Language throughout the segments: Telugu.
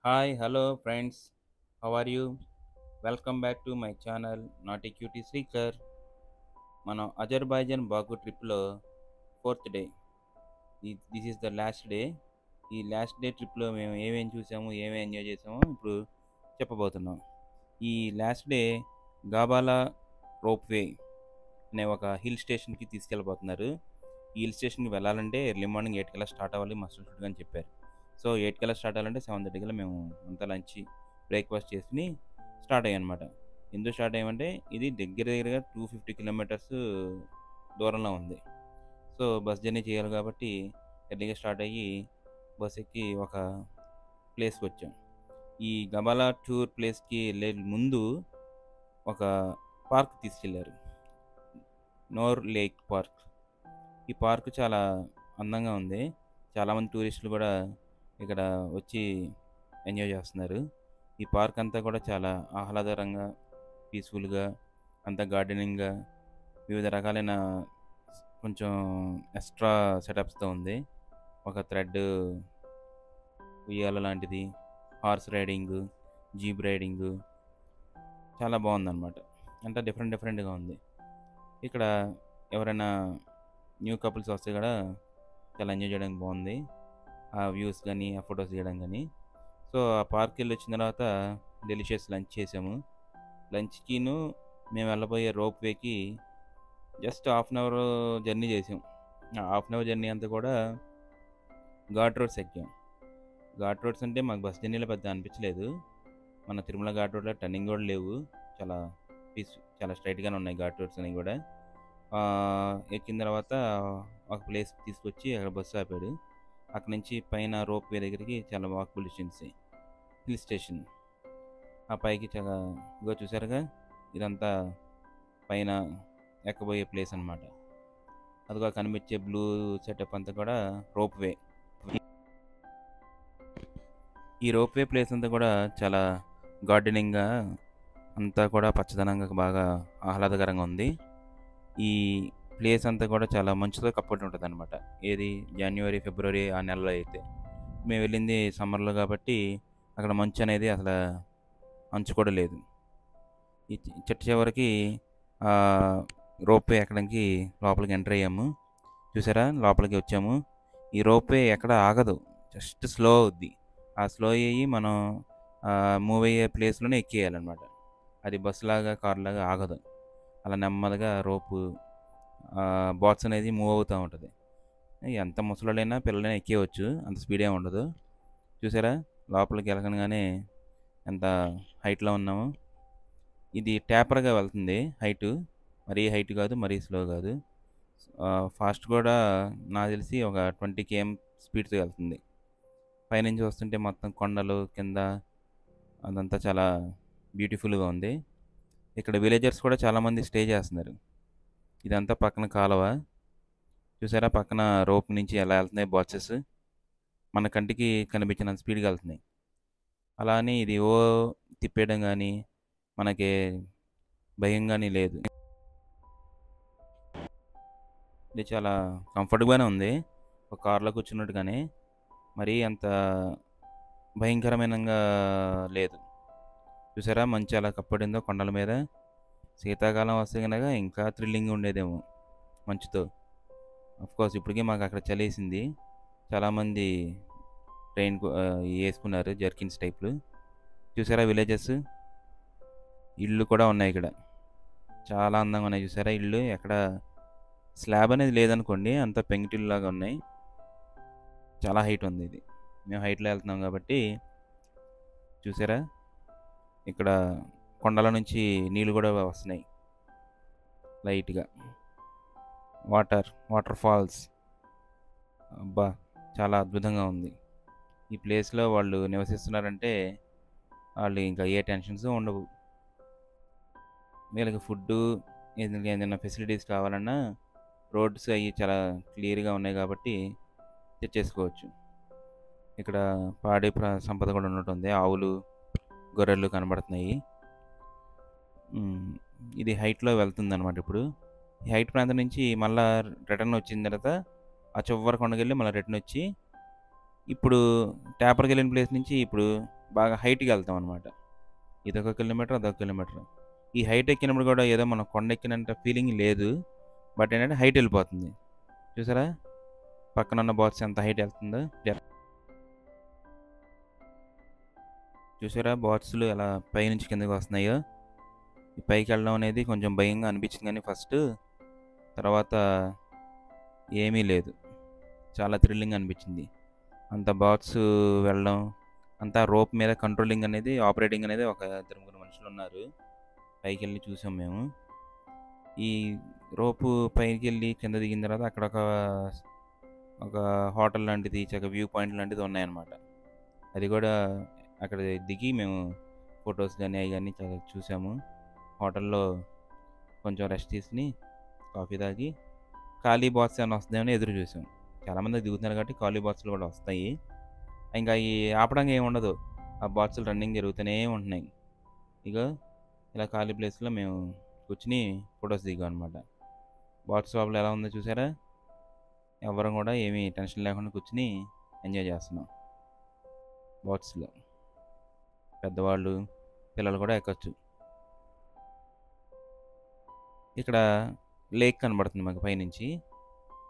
Hi, hello friends. How are you? Welcome back to my channel Naughty Cutie Seeker. మనం అజర్బైజాన్ బాకు ట్రిప్లో fourth day. This is the last day. ఈ లాస్ట్ డే ట్రిప్లో మేము ఏమేమి చూసాము, ఏమేమి ఎంజాయ్ చేసామో ఇప్పుడు చెప్పబోతున్నాం. ఈ లాస్ట్ డే గాబాలా రోప్వే అనే ఒక హిల్ స్టేషన్కి తీసుకెళ్ళబోతున్నారు. ఈ హిల్ స్టేషన్కి వెళ్ళాలంటే ఎర్లీ మార్నింగ్ 8 కల్లా స్టార్ట్ అవ్వాలి మస్ట్ షుడ్ అని చెప్పారు. సో 8 కల్లా స్టార్ట్ అవ్వాలంటే 7:30 కల్లా మేము అంతా లంచ్ బ్రేక్ఫాస్ట్ చేసుకుని స్టార్ట్ అయ్యాం అనమాట. ఎందుకు స్టార్ట్ అయ్యామంటే ఇది దగ్గరగా 250 కిలోమీటర్స్ దూరంలో ఉంది. సో బస్ జర్నీ చేయాలి కాబట్టి ఎర్లీగా స్టార్ట్ అయ్యి బస్ ఎక్కి ఒక ప్లేస్కి వచ్చాం. ఈ గబాలా టూర్ ప్లేస్కి వెళ్ళే ముందు ఒక పార్క్ తీసుకెళ్లారు, నోర్ లేక్ పార్క్. ఈ పార్క్ చాలా అందంగా ఉంది. చాలామంది టూరిస్టులు కూడా ఇక్కడ వచ్చి ఎంజాయ్ చేస్తున్నారు. ఈ పార్క్ అంతా కూడా చాలా ఆహ్లాదకరంగా, పీస్ఫుల్గా, అంతా గార్డెనింగ్గా, వివిధ రకాలైన కొంచెం ఎక్స్ట్రా సెటప్స్తో ఉంది. ఒక థ్రెడ్ ఉయ్యాల లాంటిది, హార్స్ రైడింగ్, జీప్ రైడింగ్ చాలా బాగుందన్నమాట. అంతా డిఫరెంట్గా ఉంది. ఇక్కడ ఎవరైనా న్యూ కపుల్స్ వస్తే కూడా చాలా ఎంజాయ్ చేయడానికి బాగుంది. ఆ వ్యూస్ కానీ, ఆ ఫొటోస్ తీయడం కానీ. సో ఆ పార్క్కి వెళ్ళి వచ్చిన తర్వాత డెలిషియస్ లంచ్ చేసాము. లంచ్కిను మేము వెళ్ళబోయే రోప్ వేకి just half an hour journey చేసాం. ఆ హాఫ్ అన్ అవర్ జర్నీ అంతా కూడా ఘాట్ రోడ్స్ ఎక్కాం. ఘాట్ రోడ్స్ అంటే మాకు బస్ జర్నీలో పెద్ద అనిపించలేదు. మన తిరుమల ఘాట్ రోడ్లో టర్నింగ్ కూడా లేవు. చాలా చాలా స్ట్రైట్గానే ఉన్నాయి ఘాట్ రోడ్స్ అనేవి కూడా. ఎక్కిన తర్వాత ఒక ప్లేస్ తీసుకొచ్చి అక్కడ బస్సు ఆపాడు. అక్కడ నుంచి పైన రోప్ వే దగ్గరికి చాలా వాకబుల్ డిస్టెన్స్ హిల్ స్టేషన్. ఆ పైకి చాలా ఇగో చూసారుగా, ఇదంతా పైన ఎక్కబోయే ప్లేస్ అనమాట. అదిగా కనిపించే బ్లూ సెటప్ అంతా కూడా రోప్ వే. ఈ రోప్ వే ప్లేస్ అంతా కూడా చాలా గార్డెనింగ్గా, అంతా కూడా పచ్చదనంగా బాగా ఆహ్లాదకరంగా ఉంది. ఈ ప్లేస్ అంతా కూడా చాలా మంచుతో కప్పటి ఉంటుంది అనమాట. ఏది జనవరి, ఫిబ్రవరి ఆ నెలలో అయితే. మేము వెళ్ళింది సమ్మర్లో కాబట్టి అక్కడ మంచు అనేది అసలు అంచు కూడా లేదు. ఈ చెట్టు చివరికి రోప్వే ఎక్కడానికి లోపలికి ఎంటర్ అయ్యాము. చూసారా, లోపలికి వచ్చాము. ఈ రోప్వే ఎక్కడ ఆగదు, జస్ట్ స్లో అవుద్ది. ఆ స్లో అయ్యి మనం మూవ్ అయ్యే ప్లేస్లోనే ఎక్కేయాలన్నమాట. అది బస్సు లాగా, కార్ లాగా ఆగదు. అలా నెమ్మదిగా రోపు బాట్స్ అనేది మూవ్ అవుతూ ఉంటుంది. ఎంత ముసలోళ్ళైనా పిల్లలైనా ఎక్కేయవచ్చు, అంత స్పీడ్ ఏమి ఉండదు. చూసారా, లోపలికి వెళ్ళగానే ఎంత హైట్లో ఉన్నాము. ఇది ట్యాపర్గా వెళ్తుంది హైటు, మరీ హైట్ కాదు, మరీ స్లో కాదు. ఫాస్ట్ కూడా నాకు తెలిసి ఒక 20 km స్పీడ్తో వెళ్తుంది. పైనుంచి వస్తుంటే మొత్తం కొండలు కింద, అదంతా చాలా బ్యూటిఫుల్గా ఉంది. ఇక్కడ విలేజర్స్ కూడా చాలామంది స్టే చేస్తున్నారు. ఇదంతా పక్కన కాలువ. చూసారా, పక్కన రోప్ నుంచి ఎలా వెళ్తున్నాయి బాక్సెస్, మన కంటికి కనిపించినంత స్పీడ్గా వెళ్తున్నాయి. అలా అని ఇది తిప్పేయడం కానీ మనకి భయం కానీ లేదు. ఇది చాలా కంఫర్టబుల్గానే ఉంది, ఒక కార్లో కూర్చున్నట్టుగానే. మరీ అంత భయంకరమైనగా లేదు. చూసారా, మంచి అలా కప్పడిందో కొండల మీద. శీతాకాలం వస్తే కనుక ఇంకా థ్రిల్లింగ్ ఉండేదేమో మంచుతో. కోర్స్ ఇప్పటికీ మాకు అక్కడ చలేసింది. చాలామంది ట్రైన్ వేసుకున్నారు జర్కిన్స్ టైప్లు. చూసారా విలేజెస్, ఇళ్ళు కూడా ఉన్నాయి ఇక్కడ, చాలా అందంగా ఉన్నాయి. చూసారా ఇళ్ళు, ఎక్కడ స్లాబ్ అనేది లేదనుకోండి, అంత పెంకుటిల్లు లాగా ఉన్నాయి. చాలా హైట్ ఉంది ఇది. మేము హైట్లో వెళ్తున్నాం కాబట్టి. చూసారా, ఇక్కడ కొండల నుంచి నీళ్ళు కూడా వస్తున్నాయి లైట్గా. వాటర్ ఫాల్స్, అబ్బా చాలా అద్భుతంగా ఉంది. ఈ ప్లేస్లో వాళ్ళు నివసిస్తున్నారంటే వాళ్ళు ఇంకా ఏ టెన్షన్స్ ఉండవు. వీళ్ళకి ఫుడ్డు, ఏదైనా ఫెసిలిటీస్ కావాలన్నా రోడ్స్ అవి చాలా క్లియర్గా ఉన్నాయి కాబట్టి తెచ్చేసుకోవచ్చు. ఇక్కడ పాడి సంపద కూడా ఉన్నట్టుంది. ఆవులు, గొర్రెలు కనబడుతున్నాయి. ఇది హైట్లో వెళ్తుంది అనమాట. ఇప్పుడు ఈ హైట్ ప్రాంతం నుంచి మళ్ళీ రిటర్న్ వచ్చిన తర్వాత ఆ చివరి కొండకెళ్ళి మళ్ళీ రిటర్న్ వచ్చి ఇప్పుడు ట్యాపర్కి వెళ్ళిన ప్లేస్ నుంచి ఇప్పుడు బాగా హైట్‌కి వెళ్తాం అనమాట. ఇదొక కిలోమీటర్, అదొక కిలోమీటర్. ఈ హైట్ ఎక్కినప్పుడు కూడా ఏదో మనం కొండ ఎక్కినంత ఫీలింగ్ లేదు. బట్ ఏంటంటే హైట్ వెళ్ళిపోతుంది. చూసారా? పక్కనున్న బాక్స్ ఎంత హైట్ వెళ్తుందో. చూసారా బాక్సులు ఎలా పైనుంచి కిందకి వస్తున్నాయో? ఈ పైకి వెళ్ళడం అనేది కొంచెం భయంగా అనిపించింది కానీ ఫస్ట్. తర్వాత ఏమీ లేదు. చాలా థ్రిల్లింగ్ అనిపించింది. అంత బాక్స్ వెళ్ళడం, అంతా రోప్ మీద కంట్రోలింగ్ అనేది, ఆపరేటింగ్ అనేది ఒక ఇద్దరు ముగ్గురు మనుషులున్నారు. పైకెళ్ళి చూసాం మేము. ఈ రోపు పైకెళ్ళి కింద దిగిన తర్వాత అక్కడ ఒక హోటల్ లాంటిది, చక్కగా వ్యూ పాయింట్ లాంటిది ఉన్నాయన్నమాట. అది కూడా అక్కడ దిగి మేము ఫొటోస్ కానీ అవి కానీ చూసాము. హోటల్లో కొంచెం రెస్ట్ తీసుకుని కాఫీ తాగి ఖాళీ బాక్స్ ఏమైనా వస్తుందేమో ఎదురు చూసాం. చాలామంది దిగుతున్నారు కాబట్టి ఖాళీ బాక్సులు కూడా వస్తాయి. ఇంకా ఈ ఆపడానికి ఏమి ఉండదు. ఆ బాక్సులు రన్నింగ్ జరుగుతూనే ఉంటున్నాయి. ఇక ఇలా ఖాళీ ప్లేస్లో మేము కూర్చుని ఫొటోస్ దిగాం అనమాట. బాక్స్ లోపల ఎలా ఉందో చూసారా? ఎవరం కూడా ఏమీ టెన్షన్ లేకుండా కూర్చుని ఎంజాయ్ చేస్తున్నాం. బాక్స్లో పెద్దవాళ్ళు, పిల్లలు కూడా ఎక్కొచ్చు. ఇక్కడ లేక్ కనబడుతుంది మాకు పైనుంచి.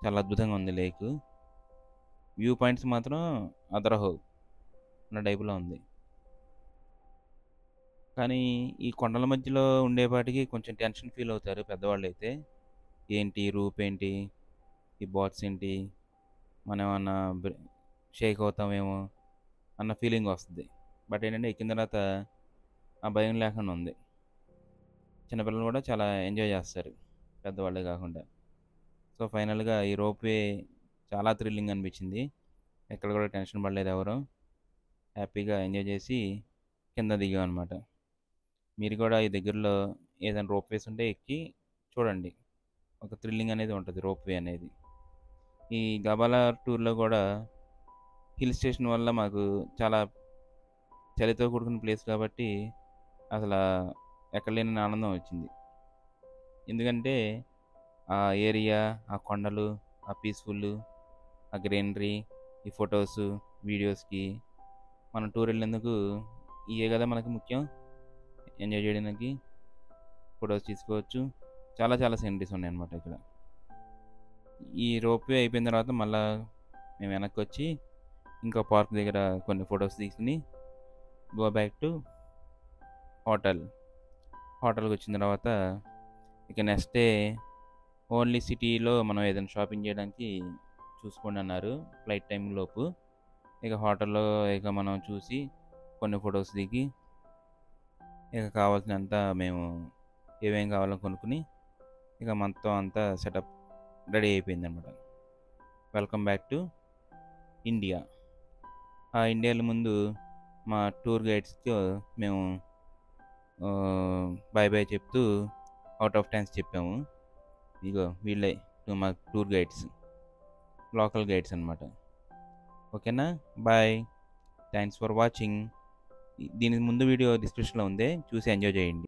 చాలా అద్భుతంగా ఉంది లేక్. వ్యూ పాయింట్స్ మాత్రం అదరహో అన్న టైపులో ఉంది. కానీ ఈ కొండల మధ్యలో ఉండేపాటికి కొంచెం టెన్షన్ ఫీల్ అవుతారు పెద్దవాళ్ళు అయితే. ఏంటి రూప్ ఏంటి, ఈ బాట్స్ ఏంటి, మనం ఏమన్నా షేక్ అవుతామేమో అన్న ఫీలింగ్ వస్తుంది. బట్ ఏంటంటే ఎక్కిన తర్వాత ఆ భయం లేకుండా ఉంది. చిన్నపిల్లలు కూడా చాలా ఎంజాయ్ చేస్తారు, పెద్దవాళ్ళే కాకుండా. సో ఫైనల్గా ఈ రోప్వే చాలా థ్రిల్లింగ్ అనిపించింది. ఎక్కడ కూడా టెన్షన్ పడలేదు ఎవరు. హ్యాపీగా ఎంజాయ్ చేసి కింద దిగాం అనమాట. మీరు కూడా ఈ దగ్గరలో ఏదైనా రోప్వేస్ ఉంటే ఎక్కి చూడండి. ఒక థ్రిల్లింగ్ అనేది ఉంటుంది రోప్వే అనేది. ఈ గబాలా టూర్లో కూడా హిల్ స్టేషన్ వల్ల మాకు చాలా చలితో కూడుకున్న ప్లేస్ కాబట్టి అసలు ఎక్కడలేని ఆనందం వచ్చింది. ఎందుకంటే ఆ ఏరియా, ఆ కొండలు, ఆ పీస్ఫుల్, ఆ గ్రీనరీ, ఈ ఫొటోస్, వీడియోస్కి మనం టూర్ వెళ్ళేందుకు ఇవే కదా మనకు ముఖ్యం. ఎంజాయ్ చేయడానికి ఫొటోస్ తీసుకోవచ్చు. చాలా చాలా సీనరీస్ ఉన్నాయన్నమాట ఇక్కడ. ఈ రోప్వే అయిపోయిన తర్వాత మళ్ళీ మేము వెనక్కి వచ్చి ఇంకో పార్క్ దగ్గర కొన్ని ఫొటోస్ తీసుకుని గో బ్యాక్ టు హోటల్. హోటల్కి వచ్చిన తర్వాత ఇక నెక్స్ట్ డే ఓన్లీ సిటీలో మనం ఏదైనా షాపింగ్ చేయడానికి చూసుకోండి అన్నారు ఫ్లైట్ టైం లోపు. ఇక హోటల్లో ఇక మనం చూసి కొన్ని ఫొటోస్ దిగి ఇక కావాల్సినంత మేము ఏమేం కావాలో కొనుక్కుని ఇక మొత్తం అంతా సెటప్ రెడీ అయిపోయింది అనమాట. Welcome back to India. ఆ ఇండియాలో ముందు మా టూర్ గైడ్స్తో మేము బాయ్ బాయ్ చెప్తూ అవుట్ ఆఫ్ థ్యాంక్స్ చెప్పాము. ఇగో వీళ్ళే మా టూర్ గైడ్స్, లోకల్ గైడ్స్ అనమాట. ఓకేనా, బాయ్, థ్యాంక్స్ ఫర్ వాచింగ్. దీని ముందు వీడియో డిస్క్రిప్షన్లో ఉంది, చూసి ఎంజాయ్ చేయండి.